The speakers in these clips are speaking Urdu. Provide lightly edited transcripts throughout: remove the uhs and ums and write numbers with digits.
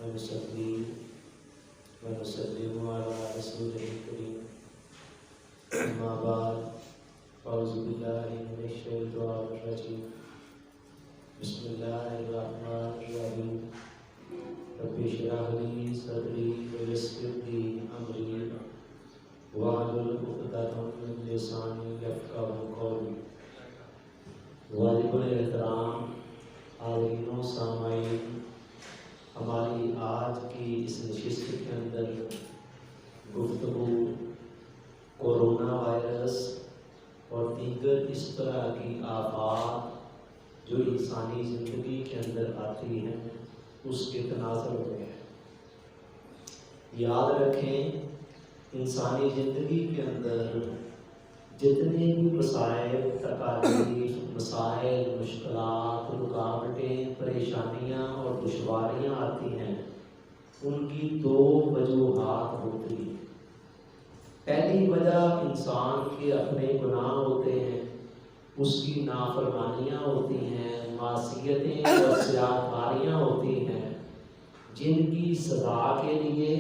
ونصلي ونسلم على رسوله الكريم أما بعد أعوذ بالله من الشيطان الرجيم بسم الله الرحمن الرحيم رب اشرح لي صدري ويسر لي أمري واحلل عقدة من لساني يفقهوا قولي واجب الاحترام حاضرین و سامعین، ہماری آج کی اس نشست کے اندر گفتگو کورونا وائرس اور دیگر اس طرح کی آفات جو انسانی زندگی کے اندر آتی ہیں اس کے تناظر میں ہے۔ یاد رکھیں، انسانی زندگی کے اندر جتنے بھی مسائل، تکالیف، مسائل، مشکلات، رکاوٹیں، پریشانیاں اور دشواریاں آتی ہیں، ان کی دو وجوہات ہوتی ہیں۔ پہلی وجہ انسان کے اپنے گناہ ہوتے ہیں، اس کی نافرمانیاں ہوتی ہیں، معصیتیں اور سیاکاریاں ہوتی ہیں، جن کی سزا کے لیے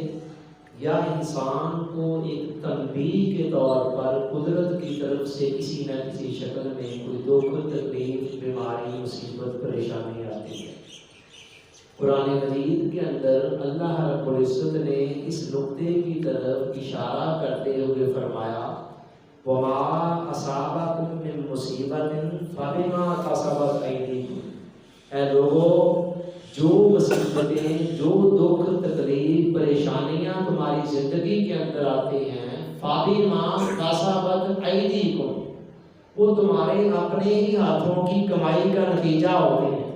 یا انسان کو ایک تنبیہ کے طور پر قدرت کی طرف سے کسی نہ کسی شکل میں کوئی دکھ، تکلیف، بیماری، مصیبت، پریشانی آتی ہے۔ قرآن مجید کے اندر اللہ رب العزت نے اس نقطے کی طرف اشارہ کرتے ہوئے فرمایا وَمَا أَصَابَكُم مِّن مُّصِيبَةٍ فَبِمَا كَسَبَتْ أَيْدِيكُمْ، اے لوگو، جو مصیبتیں، جو دکھ، تکلیف، پریشانیاں تمہاری زندگی کے اندر آتی ہیں، فَبِمَا كَسَبَتْ أَيْدِيكُمْ، وہ تمہارے اپنے ہی ہاتھوں کی کمائی کا نتیجہ ہوتے ہیں۔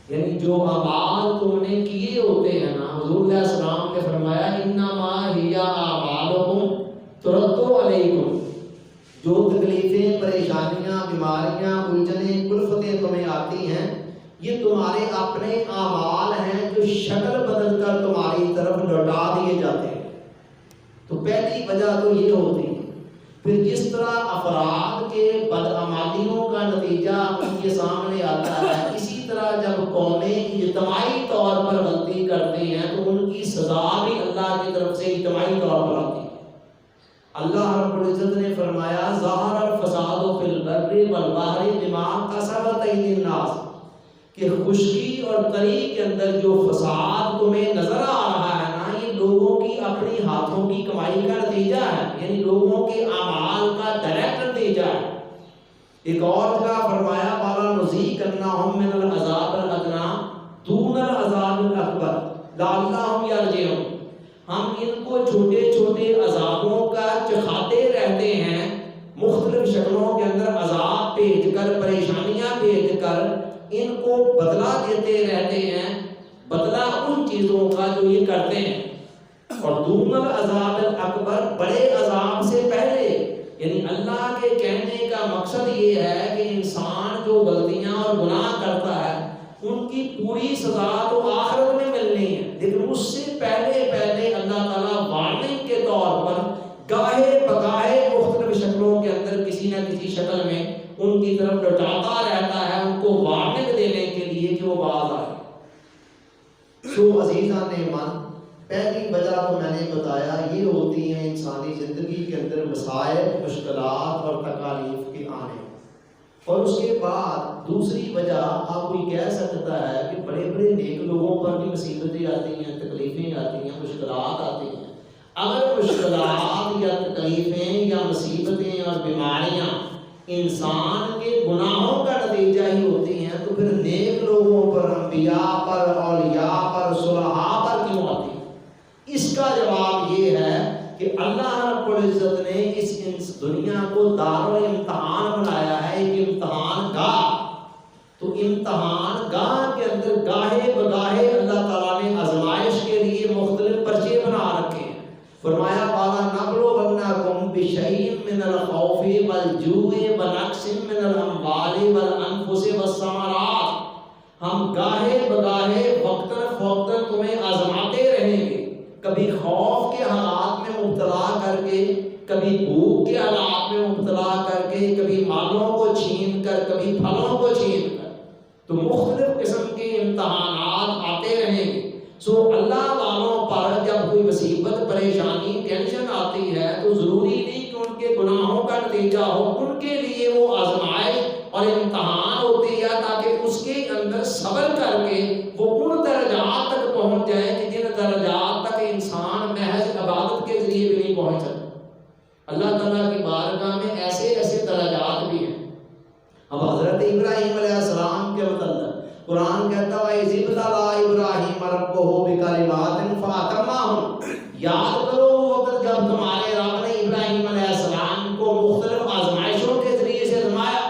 یعنی جو اعمال تم نے کیے ہوتے ہیں نا، حضور علیہ السلام نے فرمایا انما ہی اعمالکم ترد علیکم، جو تکلیفیں، پریشانیاں، بیماریاں، الجھنیں، کلفتیں تمہیں آتی ہیں، یہ تمہارے اپنے اعمال ہیں جو شکل بدل کر تمہاری طرف لوٹا دیے جاتے ہیں۔ تو پہلی وجہ تو یہ ہوتی ہے۔ پھر جس طرح افراد کے بدعمالیوں کا نتیجہ ان کے سامنے آتا ہے، اسی طرح جب قومیں اجتماعی طور پر غلطی کرتی ہیں تو ان کی سزا بھی اللہ کی طرف سے اجتماعی طور پر آتی ہے۔ اللہ رب العزت نے فرمایا ظہر الفساد فی البر والبحر بما کسبت ایدی الناس، کہ خشکی اور تری کے اندر جو فساد تمہیں نظر آ رہا ہے نا، یہ لوگوں کی اپنی ہاتھوں کی کمائی کا نتیجہ ہے، یعنی لوگوں کے اعمال کا ڈائریکٹ نتیجہ ہے۔ ایک اور جگہ فرمایا وَلَنُذِيقَنَّهُم مِّنَ الْعَذَابِ الْأَدْنَىٰ دُونَ الْعَذَابِ الْأَكْبَرِ لَعَلَّهُمْ يَرْجِعُونَ، ہم ان کو چھوٹے چھوٹے عذابوں کا چکھاتے رہتے ہیں، مختلف شکلوں کے اندر عذاب بھیج کر، پریشانیاں بھیج کر ان کو بدلہ دیتے رہتے ہیں، بدلہ ان چیزوں کا جو یہ کرتے ہیں۔ اور دون العذاب الاکبر، بڑے عذاب سے پہلے، یعنی اللہ کے کہنے کا مقصد یہ ہے کہ انسان جو غلطیاں اور گناہ کرتا ہے ان کی پوری سزا تو آخرت میں ملنی ہے، لیکن اس سے پہلے اللہ تعالیٰ وارننگ کے طور پر گاہے بگاہے مختلف شکلوں کے اندر کسی نہ کسی شکل میں ان کی طرف لوٹاتا رہتا ہے، ان کو وارننگ دینے کے لیے کہ وہ باز آئے۔ سو عزیزان ایمان، پہلی وجہ تو میں نے بتایا یہ ہوتی ہیں انسانی زندگی کے اندر مسائل، مشکلات اور تکالیف کے آنے۔ اور اس کے بعد دوسری وجہ آپ کوئی کہہ سکتا ہے کہ بڑے بڑے نیک لوگوں پر بھی مصیبتیں آتی ہیں، تکلیفیں آتی ہیں، مشکلات آتی ہیں۔ اگر مشکلات یا تکلیفیں یا مصیبتیں اور بیماریاں انسان کے گناہوں کا نتیجہ ہی ہوتی ہیں تو پھر نیک لوگوں پر، انبیاء پر، اولیاء پر، صلحاء پر کیوں آتی ہیں؟ اس کا جواب یہ ہے کہ اللہ رب العزت نے اس دنیا کو دارالامتحان بنایا ہے، ایک امتحان گاہ۔ تو امتحان گاہ کے اندر گاہے بگاہے اللہ تعالیٰ نے آزمائش کے لیے مختلف پرچے بنا رکھے ہیں۔ فرمایا وَلَنَبْلُوَنَّكُمْ بِشَيْءٍ مِّنَ الْخَوْفِ وَالْجُوعِ وَنَقْصٍ مِّنَ الْأَمْوَالِ وَالْأَنفُسِ وَالثَّمَرَاتِ، ہم گاہے بگاہے وقتاً فوقتاً تمہیں آزماتے رہیں گے، کبھی خوف کے حالات میں مبتلا کر کے، کبھی بھوک کے حالات میں مبتلا کر کے، کبھی مالوں کو چھین کر، کبھی پھلوں کو چھین کر، تو مختلف قسم کے امتحانات آتے رہیں گے۔ سو اللہ پریشانی ٹینشن آتی ہے تو ضروری نہیں کہ ان کے گناہوں کا نتیجہ ہو، ان کے لیے وہ آزمائش اور امتحان ہوتی ہے تاکہ اس کے اندر صبر کر کے وہ ان درجات تک پہنچ جائے کہ جن درجات تک انسان محض عبادت کے ذریعے بھی نہیں پہنچ سکتا۔ اللہ تعالیٰ کی بارگاہ میں ایسے ایسے درجات بھی ہیں۔ اب حضرت ابراہیم علیہ السلام کے متعلق قرآن کہتا ہے اِذِ ابْتَلَىٰ إِبْرَاهِيمَ رَبُّهُ بِكَلِمَاتٍ فَأَتَمَّهُنَّ، یاد کرو وہ وقت جب تمہارے رب نے ابراہیم علیہ السلام کو مختلف آزمائشوں کے ذریعے سے آزمایا،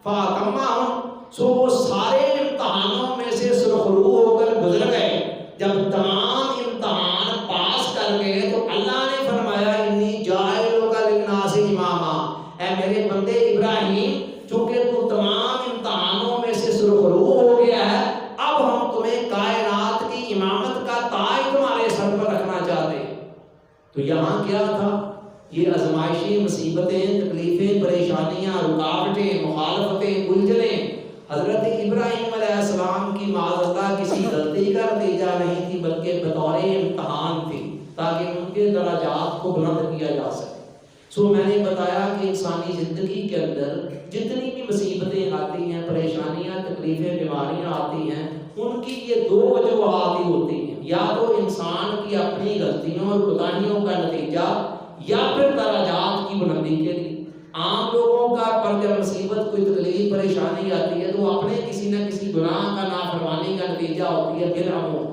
فَأَتَمَّهُنَّ، سو وہ سارے امتحانوں میں سے سرخرو ہو کر گزر گئے۔ جب تمام امتحان پاس کر گئے تو اللہ نے فرمایا انی جاعلک للناس اماما، اے میرے بندے ابراہیم، چونکہ تو تمام امتحانوں میں سے سرخرو ہو گیا ہے، اب ہم تمہیں کائنات کی امامت کا تاج تمہارے سر پر رکھنا چاہتے ہیں۔ تو یہاں کیا تھا؟ یہ آزمائشیں، مصیبتیں، تکلیفیں، پریشانیاں، رکاوٹیں، مخالفتیں، الجھنیں حضرت ابراہیم علیہ السلام کی معاذ اللہ کسی غلطی کا نتیجہ نہیں تھی، بلکہ بطور امتحان تھی تاکہ ان کے درجات کو بلند کیا جا سکے۔ سو میں نے بتایا کہ انسانی زندگی کے اندر جتنی بھی مصیبتیں آتی ہیں، پریشانیاں، تکلیفیں، بیماریاں آتی ہیں، ان کی یہ دو وجوہات ہی ہوتی ہیں، یا تو انسان کی اپنی غلطیوں اور کوتاہیوں کا نتیجہ یا پھر درجات کی بلندی کے لیے۔ عام لوگوں کا پر جب مصیبت، کوئی تکلیف، پریشانی آتی ہے تو اپنے کسی نہ کسی گناہ کا، نافرمانی کا نتیجہ ہوتی ہے بالعموم،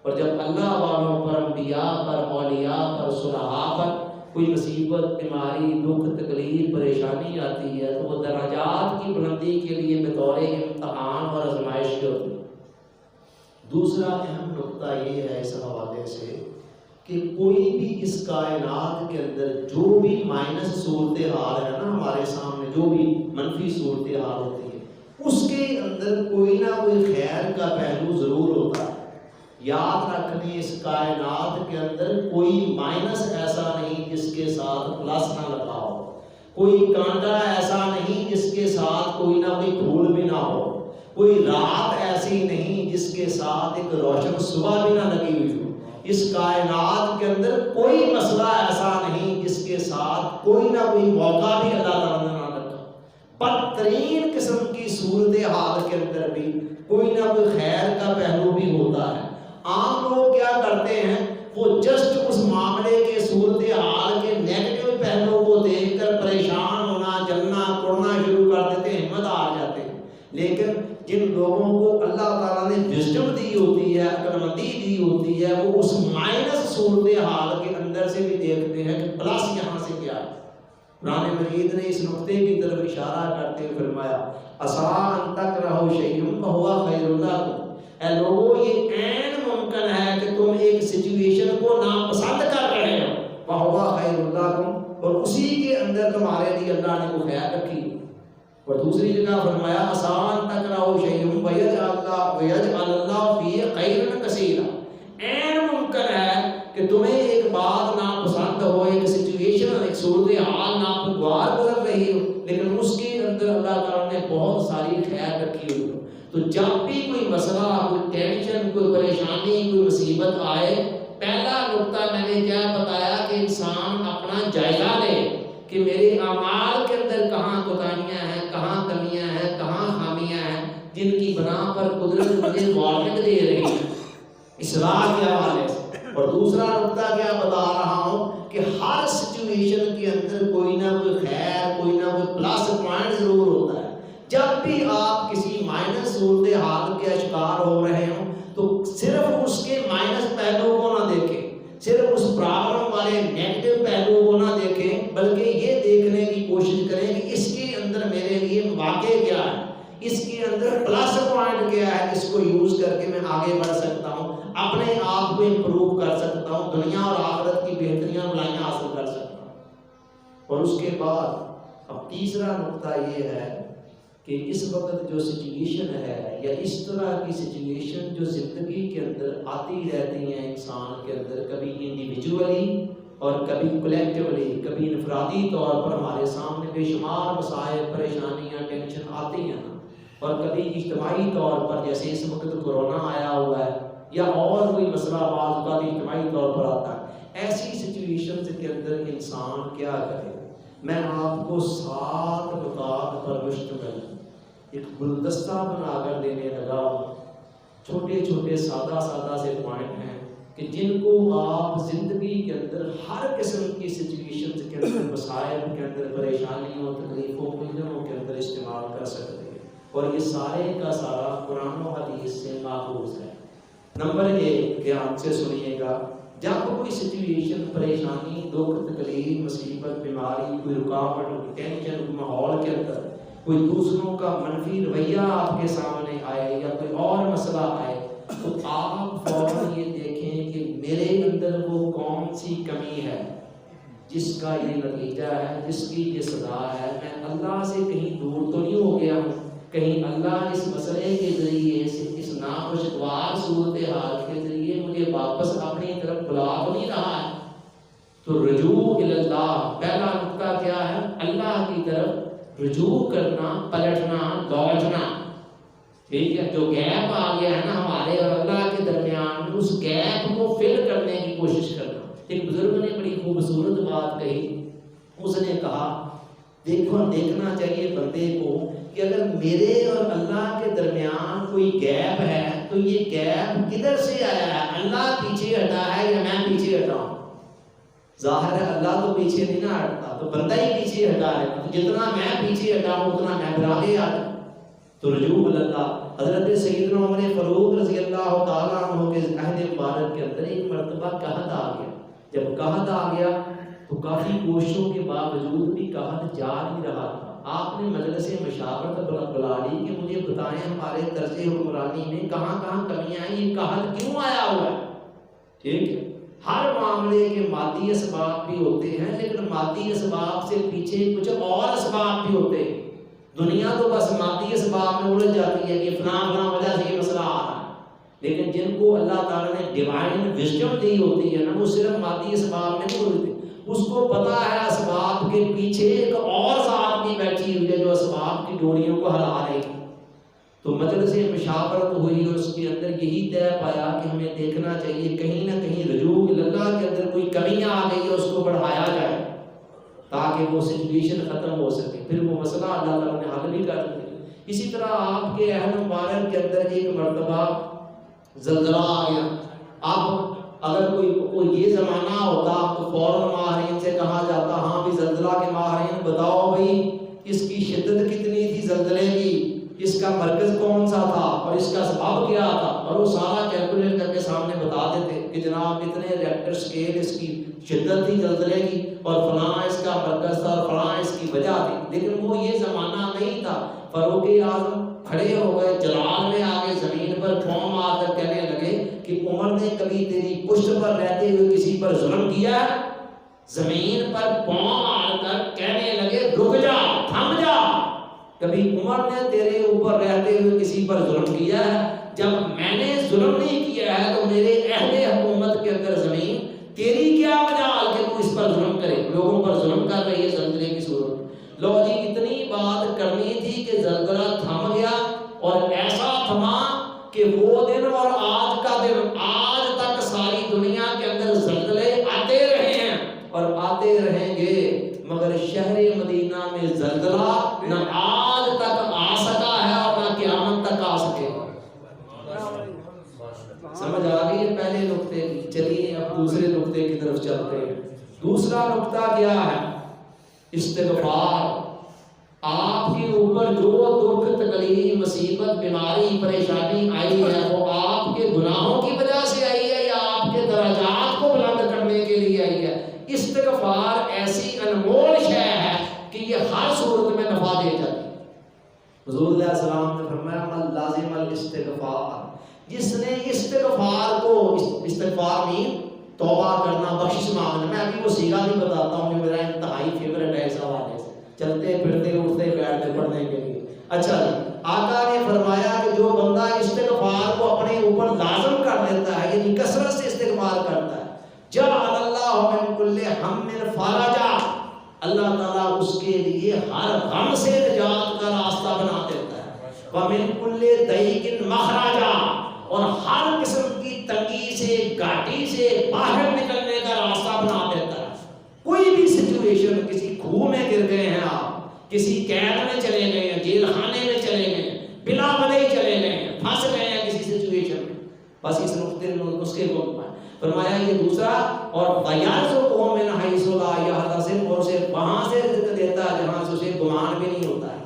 اور جب اللہ والوں پر، انبیاء پر، اولیاء پر، صلحاء پر کوئی مصیبت، بیماری، دکھ، تکلیف، پریشانی آتی ہے تو وہ درجات کی بلندی کے لیے بطور امتحان اور آزمائش کے ہوتی ہے۔ دوسرا اہم نقطہ یہ ہے اس حوالے سے کہ کوئی بھی اس کائنات کے اندر جو بھی مائنس صورتحال ہے نا ہمارے سامنے، جو بھی منفی صورتحال ہوتی ہے، اس کے اندر کوئی نہ کوئی خیر کا پہلو ضرور ہوتا ہے۔ یاد رکھنے اس کائنات کے اندر کوئی مائنس ایسا نہیں جس کے ساتھ پلس نہ لگا ہو، کوئی کانٹا ایسا نہیں جس کے ساتھ کوئی نہ کوئی پھول بھی نہ ہو، کوئی رات ایسی نہیں جس کے ساتھ ایک روشن صبح بھی نہ لگی ہوئی ہو۔ اس کائنات کے اندر کوئی مسئلہ ایسا نہیں جس کے ساتھ کوئی نہ کوئی موقع بھی اللہ تعالیٰ نے نہ رکھا۔ بدترین قسم کی صورتحال کے اندر بھی کوئی نہ کوئی خیر کا پہلو بھی ہوتا ہے۔ عام لوگ کیا کرتے ہیں، وہ جسٹ اس معاملے کے صورتحال کے نیگیٹو پہلو کو دیکھ کر پریشان ہونا، جلنا، کوڑنا شروع کر دیتے ہیں، ہمت ہار جاتے ہیں۔ لیکن جن لوگوں کو اللہ تعالیٰ نے وزڈم دی ہوتی ہے، عقل مندی دی ہوتی ہے، وہ اس مائنس صورتحال کے اندر سے بھی دیکھتے ہیں کہ پلس یہاں سے کیا ہے۔ قرآن مجید نے اس نقطے کی طرف اشارہ کرتے ہوئے فرمایا عَسَىٰ أَن تَكْرَهُوا شَيْئًا وَهُوَ خَيْرٌ لَكُمْ، اے لوگوں یہ عین ممکن ہے کہ تم ایک سچویشن کو ناپسند کر رہے ہو، وَهُوَ خَيْرٌ لَكُمْ، اور اسی کے اندر تمہارے لیے اللہ نے وہ خیر رکھی۔ اور دوسری جگہ فرمایا عَسَىٰ أَن تَكْرَهُوا شَيْئًا وَيَجْعَلَ اللَّهُ فِيهِ خَيْرًا كَثِيرًا، عین ممکن ہے کہ تمہیں ایک بات ناپسند ہو، ایک سچویشن، ایک صورتحال ناگوار گزر رہی ہو، لیکن اس کے اندر اللہ تعالیٰ نے بہت ساری خیر رکھی ہوئی ہو۔ تو جب بھی کوئی مسئلہ، کوئی ٹینشن، کوئی پریشانی، کوئی مصیبت آئے، پہلا نقطہ میں نے کیا بتایا کہ انسان اپنا جائزہ لے کہ میرے اعمال کے اندر کہاں کوتاہیاں ہیں، کہاں کمیاں ہیں، کہاں خامیاں ہیں، جن کی بنا پر قدرت مجھے وارننگ دے رہی ہے اصلاح کے حوالے سے۔ اور دوسرا نقطہ کیا بتا رہا ہوں کہ ہر سچویشن کے اندر کوئی نہ کوئی خیر، کوئی نہ کوئی پلس پوائنٹ ضرور ہوتا ہے۔ جب بھی آپ کسی مائنس صورتحال کے شکار ہو رہے ہوں تو صرف اس کے مائنس پہلو کو نہ دیکھیں، صرف اس پرابلم والے نیگیٹو پہلو کو نہ دیکھیں، بلکہ یہ دیکھنے کی کوشش کریں کہ اس کے اندر میرے لیے واقع کیا ہے، اس کے اندر پلس پوائنٹ کیا ہے، اس کو یوز کر کے میں آگے بڑھ سکتا ہوں، اپنے آپ کو امپروو کر سکتا ہوں، دنیا اور آخرت کی بہتریاں بلائیاں حاصل کر سکتا ہوں۔ اور اس کے بعد اب تیسرا نقطہ یہ ہے کہ اس وقت جو سچویشن ہے یا اس طرح کی سچویشن جو زندگی کے اندر آتی رہتی ہیں انسان کے اندر، کبھی انڈیویجولی اور کبھی کلیکٹیولی، کبھی انفرادی طور پر ہمارے سامنے بے شمار مسائل، پریشانیاں، ٹینشن آتی ہیں، اور کبھی اجتماعی طور پر جیسے اس وقت کورونا آیا ہوا ہے یا اور کوئی مسئلہ بعض اوقات اجتماعی طور پر آتا ہے۔ ایسی سچویشن کے اندر انسان کیا کرے؟ میں آپ کو 7 نکات پر مشتمل ایک گلدستہ بنا کر دینے لگا ہوں. چھوٹے چھوٹے سادہ سے پوائنٹ ہیں کہ جن کو آپ زندگی کے اندر ہر قسم کی سچویشن کے اندر، مسائل کے اندر، پریشانیوں، تکلیفوں، الجھنوں کے اندر استعمال کر سکتے ہیں، اور یہ سارے کا سارا قرآن و حدیث سے ماخوذ ہے. نمبر 1 دھیان سے سنیے گا. جب کوئی سچویشن، پریشانی، دکھ، تکلیف، مصیبت، بیماری، کوئی رکاوٹ، ٹینشن ماحول کے اندر کوئی دوسروں کا منفی رویہ آپ کے سامنے آئے یا کوئی اور مسئلہ آئے، تو آپ فوراً یہ دیکھیں کہ میرے اندر وہ کون سی کمی ہے جس کا یہ نتیجہ ہے، جس کی یہ سزا ہے. میں اللہ سے کہیں دور تو نہیں ہو گیا ہوں، کہیں اللہ اس مسئلے کے ذریعے سے، اس ناخوشگوار صورتحال کے ذریعے مجھے واپس اپنی طرف بلا تو نہیں رہا ہے. تو رجوع اللہ، پہلا نقطہ کیا ہے؟ اللہ کی طرف رجوع کرنا، پلٹنا، لوٹنا. ٹھیک ہے، جو گیپ آ گیا ہے نا ہمارے اور اللہ کے درمیان، اس گیپ کو فل کرنے کی کوشش کرنا. ایک بزرگ نے بڑی خوبصورت بات کہی. اس نے کہا دیکھنا چاہیے بندے کو کہ اگر میرے اور اللہ کے درمیان کوئی گیپ ہے تو یہ گیپ کدھر سے آیا ہے؟ اللہ پیچھے ہٹا ہے یا میں پیچھے ہٹا ہوں؟ ظاہر ہے اللہ تو پیچھے نہیں نہ ہٹتا، تو بندہ ہی پیچھے ہٹا ہے. جتنا میں پیچھے ہٹا ہوں اتنا میں پھر آگے آ جاؤں. تو رجوع اللہ. حضرت سیدنا عمر فاروق رضی اللہ تعالیٰ عنہ کے عہد مبارک کے اندر ایک مرتبہ قحط آ گیا. جب قحط آ گیا تو کافی کوششوں کے باوجود بھی قحط جا نہیں رہا تھا. آپ نے مجلس مشاورت بلا لی کہ مجھے بتائیں ہمارے طرز حکمرانی میں کہاں کہاں کمیاں ہیں، یہ قحط کیوں آیا ہوا ہے. ٹھیک ہے، ہر معاملے کے مادی اسباب بھی ہوتے ہیں، لیکن مادی اسباب سے پیچھے کچھ اور اسباب بھی ہوتے ہیں. دنیا تو بس مادی اسباب میں الجھ جاتی ہے کہ فلاں وجہ سے یہ مسئلہ آ رہا ہے، لیکن جن کو اللہ تعالیٰ نے ڈیوائن وزڈم دی ہوتی ہے نا، وہ صرف مادی اسباب میں نہیں الجھتے. اس کو پتا ہے اسباب کے پیچھے ایک اور ذات بھی بیٹھی ہوئی ہے جو اسباب کی ڈوریوں کو ہلا رہی ہے. تو مجلس مشاورت ہوئی اور اس کے اندر یہی طے پایا کہ ہمیں دیکھنا چاہیے کہیں نہ کہیں رجوع اللہ کے اندر کوئی کمیاں آ گئی ہے، اس کو بڑھایا جائے تاکہ وہ سچویشن ختم ہو سکے، پھر وہ مسئلہ اللہ تعالیٰ نے حل بھی کر دیا. اسی طرح آپ کے عہد مبارک کے اندر ایک مرتبہ زلزلہ آ گیا. اب اگر کوئی یہ زمانہ ہوتا تو فوراً ماہرین سے کہا جاتا ہاں بھی زلزلہ کے ماہرین بتاؤ بھائی اس کی شدت کتنی تھی زلزلے کی، اس کا مرکز کون سا تھا اور اس کا سبب کیا تھا، اور وہ سارا کیلکولیٹ کر کے سامنے بتا دیتے کہ جناب اتنے ریکٹر سکیل اس کی شدت تھی زلزلے کی، اور فلاں اس کا مرکز تھا اور فلاں اس کی وجہ تھی. لیکن وہ یہ زمانہ نہیں تھا. فاروق اعظم کھڑے ہو گئے جلال میں آگے زمین پر پاؤں مار کر کہنے لگے کہ عمر نے کبھی تیری پشت پر رہتے ہوئے کسی پر ظلم کیا ہے؟ زمین پر پاؤں مار کر کہنے لگے رک جا، تھم جا. کبھی عمر نے تیرے اوپر رہتے ہوئے کسی پر ظلم کیا ہے؟ جب میں نے ظلم نہیں کیا ہے تو میرے اہل حکومت کے اندر زمین تیری کیا مجال کہ تو اس پر ظلم کرے؟ لوگوں پر ظلم کر رہی ہے زلزلے کی صورت. لو جی اتنی بات کرنی تھی کہ زلزلہ تھم گیا، اور ایسا تھما کہ وہ دن اور آج کا دن، آج تک ساری دنیا کے اندر زلزلے آتے رہے ہیں اور آتے رہیں گے، مگر شہر مدینہ میں زلزلہ نہ آج تک آ سکا ہے اور نہ قیامت تک آ سکے. سمجھ آ گئی ہے پہلے نقطے کی؟ چلیے اب دوسرے نقطے کی طرف چلتے ہیں. دوسرا نقطہ کیا ہے؟ استغفار. آپ کے اوپر جو دکھ، تکلیف، مصیبت، بیماری، پریشانی آئی ہے وہ آپ کے گناہوں کی وجہ سے آئی ہے یا آپ کے درجات کو بلند کرنے کے لیے آئی ہے؟ استغفار ایسی انمول شے ہے کہ یہ ہر صورت میں نفع دے جاتی ہے. حضور علیہ السلام نے فرمایا من لازم الاستغفار، جس نے استغفار کو، استغفار میں توبہ کرنا، بخشش مانگنا، میں ابھی وہ سیرہ بھی بتاتا ہوں جو میرا انتہائی فیورٹ ہے اس حوالے سے، چلتے پھرتے اٹھتے بیٹھتے پڑھنے کے لیے. اچھا جی، آقا نے فرمایا کہ جو بندہ استغفار کو اپنے اوپر لازم کر لیتا ہے، یعنی کثرت سے استغفار کرتا ہے، جعل اللہ من کل ہم فرجا، اللہ تعالیٰ اس کے لیے ہر غم سے نجات کا راستہ بنا دیتا ہے. ومن کل ضیق مخرجا، اور ہر قسم کی تنگی سے سے گھاٹی سے باہر نکلنے کا راستہ بنا دیتا ہے. کوئی بھی سچویشن، کسی کھوہ میں گر گئے ہیں آپ، کسی قید میں چلے گئے ہیں، جیل خانے میں چلے گئے ہیں، بلا وجہ ہی چلے گئے ہیں، پھنس گئے ہیں کسی سچویشن میں، بس اس نسخے کو فرمایا یہ دوسرا. اور وَيَرْزُقْهُ مِنْ حَيْثُ لَا يَحْتَسِبُ، اور اسے وہاں سے رزق دیتا ہے جہاں سے اسے گمان بھی نہیں ہوتا ہے.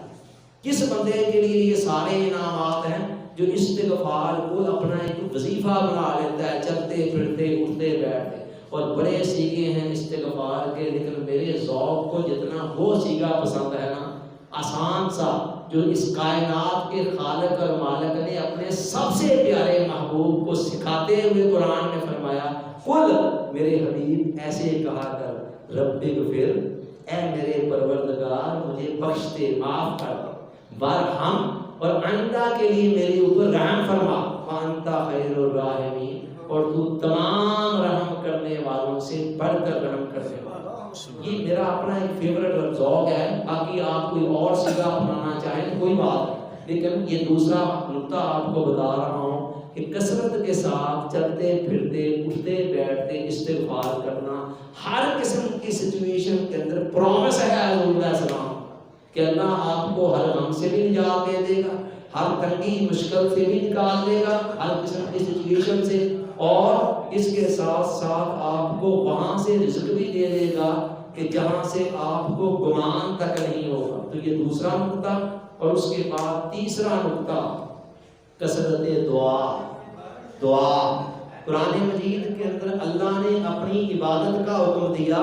کس بندے کے لیے یہ سارے انعامات ہیں؟ جو استغفار کو اپنا ایک وظیفہ بنا لیتا ہے، چلتے پھرتے اٹھتے بیٹھتے. اور بڑے سیگے ہیں استغفار کے، لیکن میرے ذوق کو جتنا وہ سیگا پسند ہے نا، آسان سا، جو اس کائنات کے خالق اور مالک نے اپنے سب سے پیارے محبوب کو سکھاتے ہوئے قرآن میں فرمایا، قل میرے حبیب ایسے کہا کر، رب اغفر، اے میرے پروردگار مجھے بخش دے، معاف کر دے، وارحم، اور آئندہ کے لیے میرے اوپر رحم فرما، وانت خیر الراحمین، اور تو تمام رحم کرنے والوں سے بڑھ کر رحم کرنے والا. یہ میرا اپنا ایک فیورٹ ذوق ہے. باقی آپ کوئی اور سیگا اپنانا چاہیں تو کوئی بات نہیں، لیکن یہ دوسرا نقطہ آپ کو بتا رہا ہوں کہ کثرت کے ساتھ چلتے پھرتے اٹھتے بیٹھتے استغفار کرنا. ہر قسم کی سچویشن کے اندر پرومس ہے حضور علیہ السلام کہ اللہ آپ کو ہر غم سے بھی نجات دے دے گا، ہر تنگی مشکل سے بھی نکال دے گا، ہر قسم کی سچویشن سے، اور اس کے ساتھ ساتھ آپ کو وہاں سے رزق بھی دے دے گا کہ جہاں سے آپ کو گمان تک نہیں ہوگا. تو یہ دوسرا نقطہ. اور اس کے بعد تیسرا نقطہ کثرت دعا. دعا قرآن مجید کے اندر اللہ نے اپنی عبادت کا حکم دیا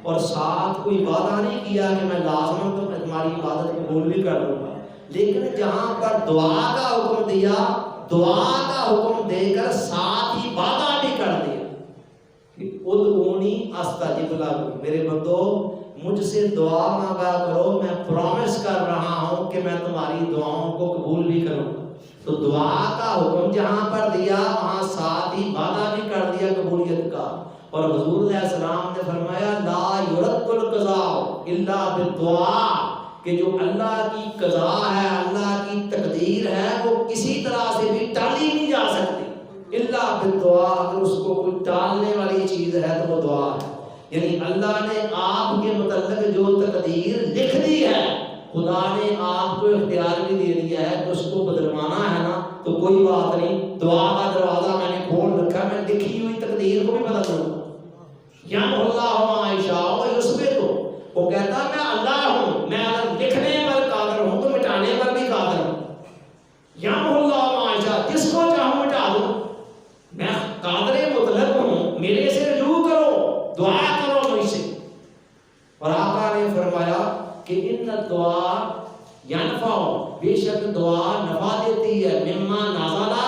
اور ساتھ کوئی وعدہ نہیں کیا کہ میں لازماً تو تمہاری عبادت قبول بھی کر لوں گا، لیکن جہاں پر دعا کا حکم دیا، دعا کا حکم دے کر ساتھ ہی وعدہ بھی کر دیا کہ ادعونی استجب لکم، میرے بندو مجھ سے دعا مانگا کرو، میں پرومس کر رہا ہوں کہ میں تمہاری دعاؤں کو قبول بھی کروں گا. تو دعا کا حکم جہاں پر دیا وہاں ساتھ ہی وعدہ بھی کر دیا قبولیت کا. اور حضور علیہ السلام نے فرمایا لا یرد القضاء الا بالدعاء، کہ جو اللہ کی قضا ہے، اللہ کی تقدیر ہے، وہ کسی طرح سے بھی ٹالی نہیں جا سکتی الا بالدعاء. اگر اس کو کوئی ٹالنے والی چیز ہے تو وہ دعا ہے. یعنی اللہ نے آپ کے متعلق جو تقدیر لکھ دی ہے، خدا نے آپ کو اختیار بھی دے دیا ہے کہ اس کو بدلوانا ہے نا، تو کوئی بات نہیں، دعا کا دروازہ میں نے کھول رکھا، میں لکھی ہوئی تقدیر کو بھی بدل دوں گا. یمحو اللہ ما یشاء ویثبت، وہ کہتا میں اللہ ہوں، میں اگر لکھنے پر قادر ہوں تو مٹانے پر بھی قادر ہوں. یمحو اللہ ما یشاء، جس کو چاہوں مٹا دوں، میں قادر مطلق ہوں، میرے سے رجوع کرو، دعا کرو مجھ سے. اور آقا نے فرمایا کہ ان الدعاء ینفع، بے شک دعا نفع دیتی ہے، مما نازلہ،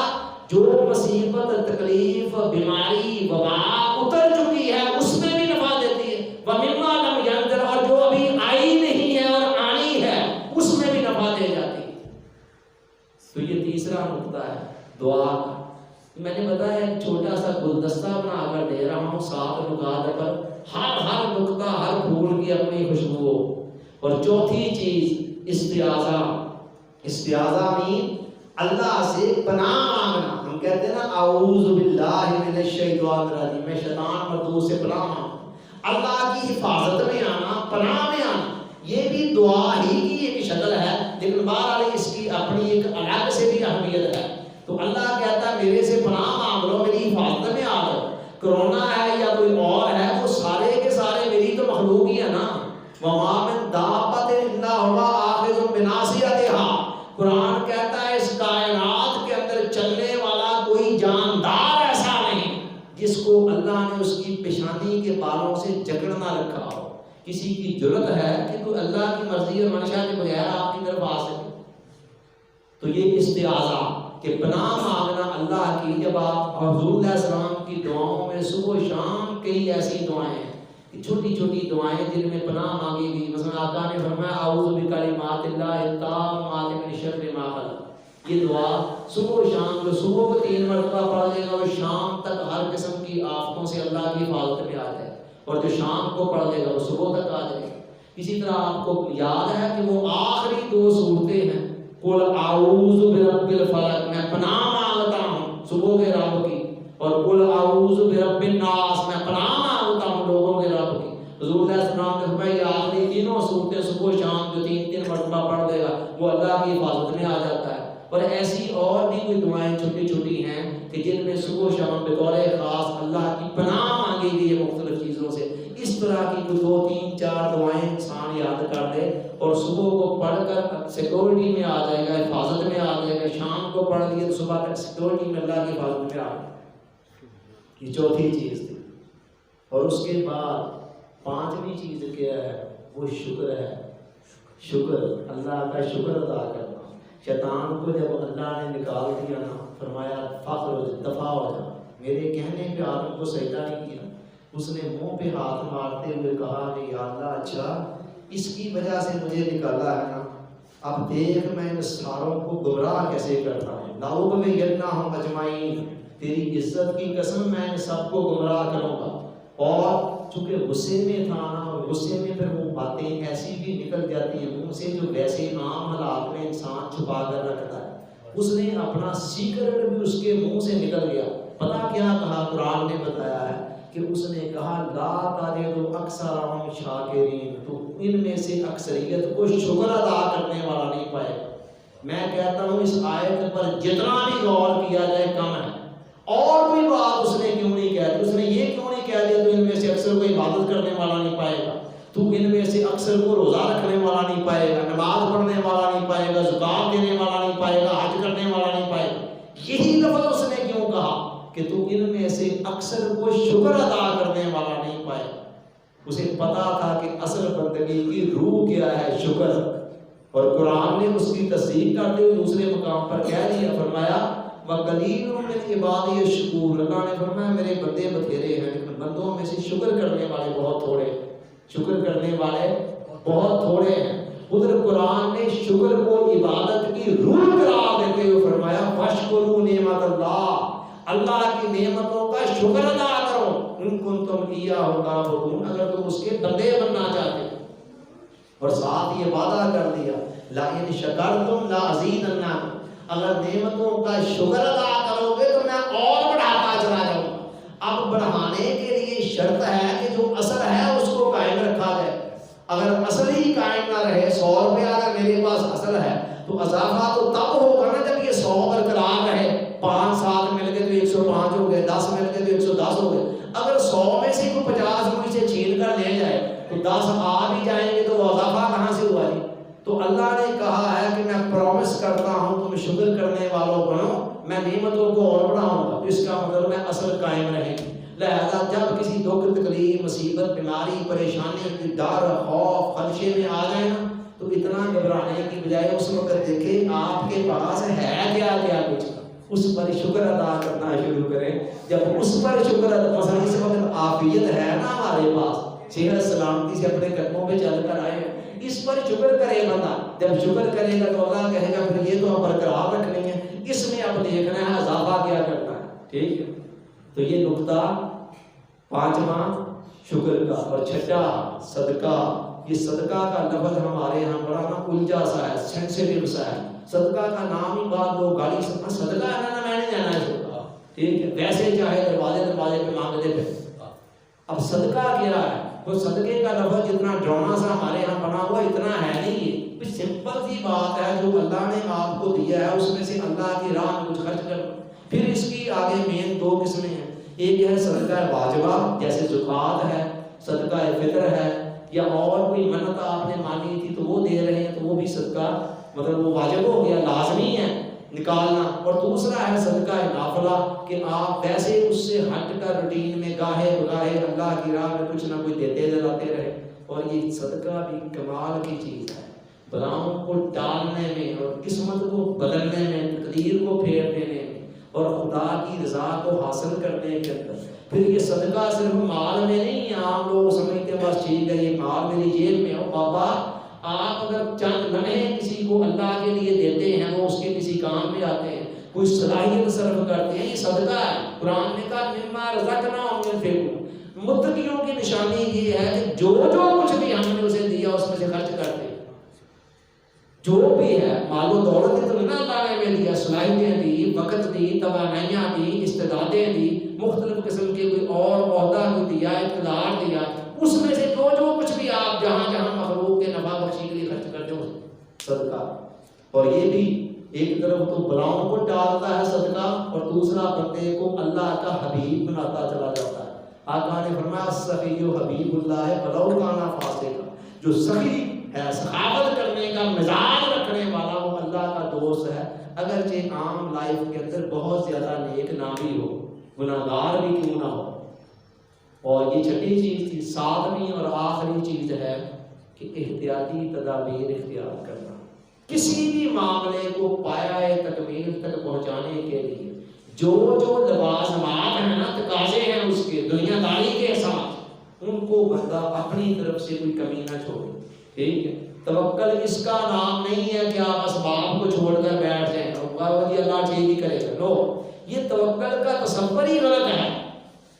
جو مصیبت تکلیف بیماری وبا اتر چکی ہے اس میں بھی نفع دیتی ہے، ومما لم ینزل، اور جو ابھی آئی نہیں ہے اور آنی ہے اس میں بھی نفع دے جاتی ہے. تو یہ تیسرا نقطہ ہے دعا کا. میں نے بتایا ایک چھوٹا سا گلدستہ بنا کر دے رہا ہوں 7 نکات پر، ہر نقطہ ہر پھول کی اپنی خوشبو. اور چوتھی چیز استعاذہ. استعاذہ مین اللہ سے پناہ مانگنا. ہم کہتے ہیں نا اعوذ باللہ من الشیطان الرجیم، میں شیطان مردود سے پناہ مانگتا ہوں. اللہ کی حفاظت میں آنا، پناہ میں آنا، یہ بھی دعا ہی کی ایک شکل ہے، لیکن بہرحال اس کی اپنی ایک الگ سے بھی اہمیت ہے. تو اللہ کہتا ہے میرے سے پناہ مانگ لو، میری حفاظت میں آ جاؤ. کرونا ہے یا کوئی اور ہے، وہ سارے کے سارے میری تو مخلوق ہی ہے نا. وما من دابۃ الا هو آخذ بناصیتها، قرآن کہتا ہے اس کائنات کے اندر چلنے والا کوئی جاندار ایسا نہیں جس کو اللہ نے اس کی پیشانی کے بالوں سے جکڑ نہ رکھا ہو. کسی کی جرت ہے کہ کوئی اللہ کی مرضی اور منشا کے بغیر آپ کی طرف آ سکے؟ تو یہ استعاذہ کہ پناہ مانگنا اللہ کی. جب آپ حضور علیہ السلام کی دعاؤں میں صبح و شام کئی ایسی دعائیں ہیں، چھوٹی چھوٹی دعائیں جن میں پناہ مانگی گئی. مثلا آقا نے فرمایا اعوذ بکلمات اللہ التامات من شر ما خلق. یہ دعا صبح و شام، جو صبح کو 3 مرتبہ پڑھ لے گا وہ شام تک ہر قسم کی آفتوں سے اللہ کی حفاظت میں آ جائے، اور جو شام کو پڑھ لے گا وہ صبح تک آ جائے گا. اسی طرح آپ کو یاد ہے کہ وہ آخری 2 صورتیں ہیں، قل اعوذ برب الفلق، میں پناہ مانگتا ہوں صبح کے رب کی، اور قل اعوذ برب الناس، میں پناہ مانگتا ہوں لوگوں کے رب کی۔ حضور علیہ السلام نے فرمایا یہ آخری تینوں صورتیں صبح و شام جو 3 مرتبہ پڑھ دے گا وہ اللہ کی حفاظت میں آ جاتا ہے۔ اور ایسی اور بھی کوئی دعائیں چھوٹی چھوٹی ہیں کہ جن میں صبح و شام بطور خاص اللہ کی پناہ مانگی گئی ہے مختلف چیزوں سے۔ اس طرح کی کوئی 2 3 4 دعائیں انسان یاد کر لے اور صبح کو پڑھ کر سیکورٹی میں آ جائے گا، حفاظت میں آ جائے گا۔ شام کو پڑھ لیے تو صبح تک سیکورٹی میں اللہ کی حفاظت میں آ جائے گا۔ یہ چوتھی چیز تھی۔ اور اس کے بعد 5ویں چیز کیا ہے؟ وہ شکر ہے۔ شکر، اللہ کا شکر ادا کرنا۔ شیطان کو جب اللہ نے نکال دیا نا، فرمایا فخر دفاع ہو جا، میرے کہنے پہ آدم کو سجدہ نہیں کیا، اس نے منہ پہ ہاتھ مارتے ہوئے کہا کہ یا اللہ اچھا اس کی وجہ سے مجھے نکالا ہے نا، اب دیکھ میں ان ساروں کو گمراہ کیسے کرتا ہوں، لَأُغْوِيَنَّهُمْ أَجْمَعِينَ، تیری عزت کی قسم میں ان سب کو گمراہ کروں گا۔ اور چونکہ غصے میں تھا نا، اور غصے میں پھر وہ باتیں ایسی بھی نکل جاتی ہیں منہ سے جو ویسے عام حالات میں انسان چھپا کر رکھتا ہے، اس نے اپنا سیکرٹ بھی اس کے منہ سے نکل گیا۔ پتہ کیا کہا؟ قرآن نے بتایا ہے کہ اس نے کہا لا تجد اکثرهم شاکرین، تو ان میں سے اکثریت کو شکر ادا کرنے والا نہیں پائے گا۔ میں کہتا ہوں اس آیت پر جتنا بھی غور کیا جائے کم ہے۔ اور کوئی بات اس نے کیوں نہیں کہہ دی؟ اس نے یہ کیوں نہیں کہہ دیا تو ان میں سے اکثر کو عبادت کرنے والا نہیں پائے گا، تو ان میں سے اکثر کو روزہ رکھنے والا نہیں پائے گا، نماز پڑھنے والا نہیں پائے گا، زکات دینے والا نہیں پائے گا، حج کرنے والا نہیں پائے گا۔ یہی لفظ اس نے کیوں کہا کہ تو ان میں سے اکثر کو شکر ادا کرنے والا نہیں پائے گا۔ اسے پتا تھا کہ اصل بندگی کی روح کیا ہے؟ شکر۔ اور قرآن نے اس کی تصدیق کرتے ہوئے دوسرے مقام پر کہہ دیا، فرمایا وَقَلِيلٌ مِّنْ عِبَادِيَ الشَّكُورُ، اللہ نے فرمایا میرے بندے بتھیرے ہیں لیکن بندوں میں سے شکر کرنے والے بہت تھوڑے، شکر کرنے والے بہت تھوڑے ہیں۔ ادھر قرآن نے شکر کو عبادت کی روح قرار دیتے ہوئے فرمایا وَاشْكُرُوا نِعْمَتَ اللَّهِ، اللہ کی نعمتوں کا شکر ادا کرو، ان کنتم ایاہ تعبدون، اگر تم اس کے بندے بننا چاہتے ہو۔ اور ساتھ یہ وعدہ کر دیا لَئِن شَكَرْتُمْ لَأَزِيدَنَّكُمْ، اگر نعمتوں کا شکر ادا کرو گے تو میں اور بڑھاتا چلا جاؤں گا۔ اب بڑھانے کے لیے شرط ہے کہ جو اصل ہے اس کو قائم رکھا جائے۔ اگر اصل ہی قائم نہ رہے، 100 روپیہ اگر میرے پاس اصل ہے تو اضافہ تو تب ہوگا نا جب یہ 100 برقرار رہے۔ 5 ساتھ مل گئے تو 105 ہو گئے، 10 مل گئے تو 110 ہو گئے۔ اگر 100 میں سے کوئی 50 مجھ سے چھین کر لے جائے تو 10 آ بھی جائیں گے تو وہ اضافہ کہاں سے ہوا جی؟ تو اللہ نے کہا ہے کہ میں پرومس کرتا ہوں تم شکر کرنے والوں بنو، میں نعمتوں کو اور بڑھاؤں گا۔ اس کا مطلب میں اصل قائم رہے گی۔ لہذا جب کسی دکھ تکلیف مصیبت بیماری پریشانی ڈر خوف خدشے میں آ جائے نا تو اتنا گھبرانے کی بجائے اس وقت دیکھیں آپ کے پاس ہے کیا کیا کچھ، اس پر شکر ادا کرنا شروع کریں۔ جب اس پر شکر ادا، مثلا اس وقت عافیت ہے نا ہمارے پاس، صحت سلامتی سے اپنے قدموں پہ چل کر آئے، اس پر شکر کرے بندہ۔ جب شکر کرے گا تو اللہ کہے گا پھر یہ تو اب برقرار رکھنی ہے، اس میں اب دیکھنا ہے اضافہ کیا کرنا ہے۔ ٹھیک ہے، تو یہ نقطہ 5واں شکر کا۔ اور 6واں صدقہ۔ یہ صدقہ کا لفظ ہمارے یہاں بڑا نا الجھا سا ہے، سینسیٹیو سا ہے۔ صدقہ کا نام ہی بعد لوگ گالی صدقہ ہے نا، میں نہیں جانا ہے صدقہ، ٹھیک ہے، ویسے چاہے دروازے پہ مانگتے پھر۔ اب صدقہ کیا ہے؟ وہ صدقے کا لفظ جتنا ڈراؤنا سا ہمارے یہاں بنا ہوا اتنا ہے نہیں، یہ سمپل سی بات ہے، جو اللہ نے آپ کو دیا ہے اس میں سے اللہ کی راہ میں کچھ خرچ کرنا۔ پھر اس کی آگے مین 2 قسمیں ہیں، ایک ہے صدقہ واجبہ جیسے زکوٰۃ ہے، صدقہ فطر ہے، یا اور کوئی منت آپ نے مانگی تھی تو وہ دے رہے ہیں تو وہ بھی صدقہ مطلب وہ واجب ہو گیا، لازمی ہے نکالنا۔ اور دوسرا ہے صدقہ نافلہ کہ آپ ویسے اس سے ہٹ کر روٹین میں گاہے بگاہے اللہ کی راہ میں کچھ نہ کچھ دیتے جلاتے رہے۔ اور یہ صدقہ بھی کمال کی چیز ہے، بلاؤں کو ٹالنے میں اور قسمت کو بدلنے میں، تقدیر کو پھیر دینے میں اور خدا کی رضا کو حاصل کرنے کے اندر۔ پھر یہ صدقہ صرف مال میں نہیں ہے، عام لوگ سمجھتے ہیں بس ٹھیک ہے یہ مال میری جیب میں ہو۔ بابا آپ اگر چند لمحے کسی کو اللہ کے لیے دیتے ہیں، وہ اس کے کسی کام میں آتے ہیں، کوئی صلاحیت صرف کرتے ہیں، یہ صدقہ ہے۔ قرآن نے کہا مما رزقناہم ينفقون، متقیوں کی نشانی یہ ہے کہ جو کچھ بھی ہم نے اسے دیا اس میں سے خرچ کرتے ہیں۔ جو بھی ہے مال و دولت تو نہیں اللہ نے ہمیں دیا، صلاحیتیں دی، وقت دی، توانائیاں دی، استعدادیں دی، اور یہ بھی ایک طرف تو بلاؤں کو ٹالتا ہے صدقہ، اور دوسرا بندے کو اللہ کا حبیب بناتا چلا جاتا ہے۔ آقا نے فرمایا السخی حبیب اللہ ولو کانا فاسقا، جو سخی ہے، سخاوت کرنے کا مزاج رکھنے والا، وہ اللہ کا دوست ہے، اگرچہ عام لائف کے اندر بہت زیادہ نیک نہ بھی ہو، گناہگار بھی کیوں نہ ہو۔ اور یہ چھٹی چیز تھی۔ ساتویں اور آخری چیز ہے کہ احتیاطی تدابیر اختیار کرنا، کسی بھی معاملے کو پایہ تکمیل تک پہنچانے کے لیے جو لوازمات ہیں نا، تقاضے ہیں اس کے دنیا داری کے ساتھ، ان کو بندہ اپنی طرف سے کوئی کمی نہ چھوڑے۔ ٹھیک ہے، توکل اس کا نام نہیں ہے کہ آپ اسباب کو چھوڑ کر بیٹھ جائیں اور جی اللہ ٹھیک ہی کرے گا، نو، یہ توکل کا تصور ہی غلط ہے۔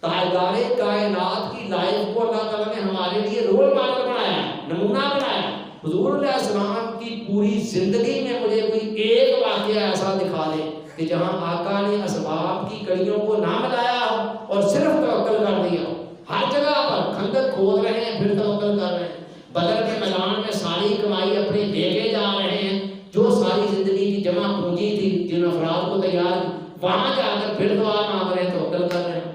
تاجدار کائنات کی لائف کو اللہ تعالیٰ نے ہمارے لیے رول ماڈل بنایا ہے، نمونہ بنایا ہے۔ حضور علیہ السلام کی پوری زندگی میں مجھے کوئی ایک واقعہ ایسا دکھا دے کہ جہاں آقا نے اسباب کی کڑیوں کو نہ ملایا ہو اور صرف توکل کر دیا ہو۔ ہر جگہ پر خندق کھود رہے ہیں پھر توکل کر رہے ہیں، بدر کے میدان میں ساری کمائی اپنی دے کے جا رہے ہیں، جو ساری زندگی کی جمع پونجی تھی جن افراد کو تیار، وہاں جا کر پھر دعا مانگ رہے ہیں، توکل کر رہے ہیں۔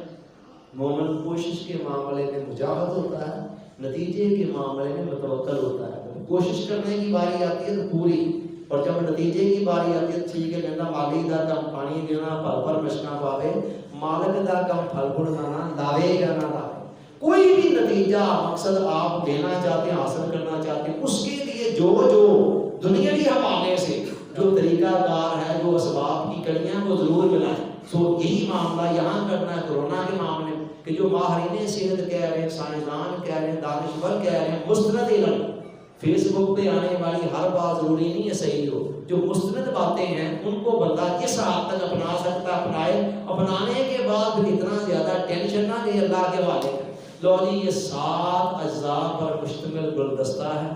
مومن کوشش کے معاملے میں مجاہد ہوتا ہے، نتیجے کے معاملے میں متوکل ہوتا ہے۔ کوشش کرنے کی باری آتی ہے تو پوری، اور جب نتیجے کی باری آتی ہے ٹھیک ہے کہنا مالک دا کم پانی دینا پھل پر مشنا پاوے، مالک دا کم پھل گڑ دانا لاوے یا نہ لاوے۔ کوئی بھی نتیجہ مقصد آپ دینا چاہتے ہیں، حاصل کرنا چاہتے ہیں، اس کے لیے جو دنیاوی حوالے سے جو طریقہ کار ہے، جو اسباب کی کڑیاں وہ ضرور ملائیں۔ سو یہی معاملہ یہاں کرنا ہے کورونا کے معاملے میں، کہ جو ماہرین صحت کہہ رہے ہیں، سائنسدان کہہ رہے ہیں، دانشور کہہ رہے ہیں، مستند علم، فیس بک پہ آنے والی ہر بات ضروری نہیں ہے صحیح ہو، جو مستند باتیں ہیں ان کو بندہ کس حد تک اپنا سکتا اپنائے، اپنانے کے بعد پھر اتنا زیادہ ٹینشن نہ دے اللہ کے حوالے کرے۔ لو جی یہ 7 اجزاء پر مشتمل گلدستہ ہے۔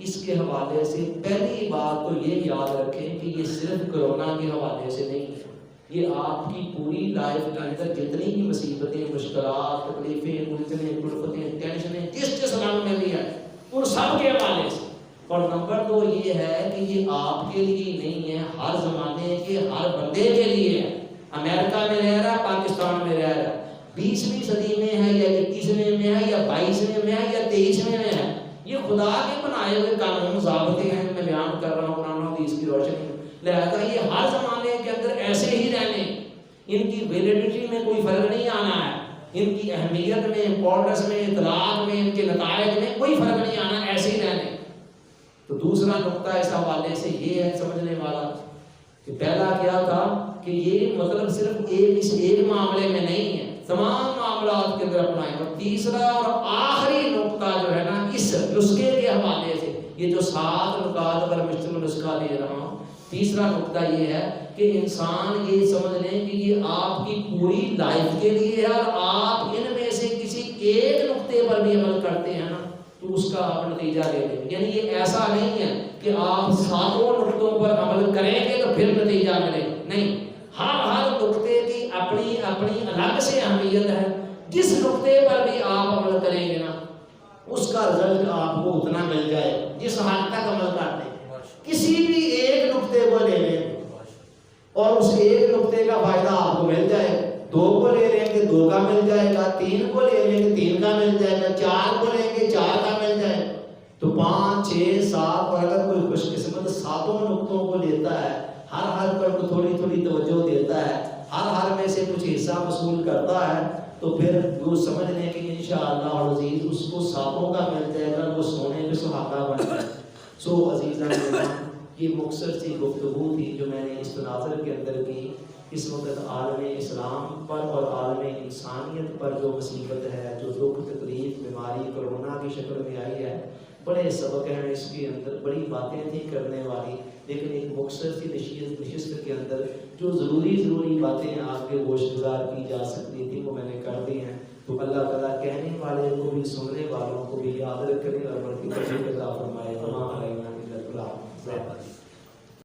اس کے حوالے سے پہلی بات تو یہ یاد رکھیں کہ یہ صرف کورونا کے حوالے سے نہیں ہے، یہ آپ کی پوری لائف کے اندر جتنی بھی مصیبتیں، مشکلات، تکلیفیں، الجھنیں، کلفتیں، ٹینشنیں جس رنگ میں بھی ہے ان سب کے حوالے سے۔ اور نمبر 2 یہ ہے کہ یہ آپ کے لیے نہیں ہے، ہر زمانے کے ہر بندے کے لیے ہے۔ امریکہ میں رہ رہا، پاکستان میں رہ رہا، 20ویں صدی میں ہے یا 21ویں میں ہے یا 22ویں میں ہے یا 23ویں میں ہے، یہ خدا کے بنائے ہوئے قانون ضابطے ہیں، میں بیان کر رہا ہوں قرآن و حدیث کی روشنی میں، لہذا یہ ہر زمانے کے اندر ایسے ہی رہنے، ان کی ویلیڈیٹی میں کوئی فرق نہیں آنا ہے، ان کی اہمیت میں، امپورٹنس میں، اطلاق میں، ان کے نتائج میں کوئی فرق نہیں آنا، ایسے ہی رہنے۔ تو دوسرا نقطہ اس حوالے سے یہ ہے سمجھنے والا کہ پہلا کیا تھا کہ یہ مطلب صرف اس ایک معاملے میں نہیں ہے، تمام معاملات کے اندر اپنائیں۔ اور تیسرا اور آخری نقطہ جو ہے نا اس نسخے کے حوالے سے، یہ جو 7 نکات پر مشتمل نسخہ دے رہا ہوں، تیسرا نقطہ یہ ہے کہ انسان یہ سمجھ لیں کہ یہ آپ کی پوری لائف کے لیے ہے، اور آپ ان میں سے کسی ایک نقطے پر بھی عمل کرتے ہیں نا تو اس کا آپ نتیجہ لے لیں۔ یعنی یہ ایسا نہیں ہے کہ آپ 7 نقطوں پر عمل کریں گے تو پھر نتیجہ ملے، نہیں، ہر نقطے کی اپنی الگ سے اہمیت ہے۔ جس نقطے پر بھی آپ عمل کریں گے نا اس کا رزلٹ آپ کو اتنا مل جائے جس حد تک عمل کرتے ہیں۔ کسی بھی ایک نقطے کو لے لیں اور اس ایک نقطے کا فائدہ آپ کو مل جائے، 2 کو لے لیں گے 2 کا مل جائے گا، 3 کو لے لیں گے 3 کا مل جائے گا، 4 کو لیں گے 4 کا مل جائے گا، تو 5 6 7 اور اگر کوئی خوش قسمت 7 نقطوں کو لیتا ہے، ہر پر کو تھوڑی توجہ دیتا ہے، ہر میں سے کچھ حصہ وصول کرتا ہے، تو پھر وہ سمجھ لیں کہ انشاءاللہ العزیز اس کو 7 کا مل جائے گا، وہ سونے پہ سہاگا بن جائے۔ سو عزیزان، یہ مختصر سی گفتگو تھی جو میں نے اس تناظر کے اندر کی۔ اس وقت عالم اسلام پر اور عالم انسانیت پر جو مصیبت ہے، جو دکھ تکلیف بیماری کورونا کی شکل میں آئی ہے، بڑے سبق ہیں اس کے اندر، بڑی باتیں تھیں کرنے والی، لیکن ایک مختصر سی نشست کے اندر جو ضروری باتیں آپ کے گوش گزار کی جا سکتی تھی وہ میں نے کر دی ہیں۔ تو اللہ تعالیٰ کہنے والے کو بھی سننے والوں کو بھی یاد رکھنے اور بڑی توفیق عطا فرمائے۔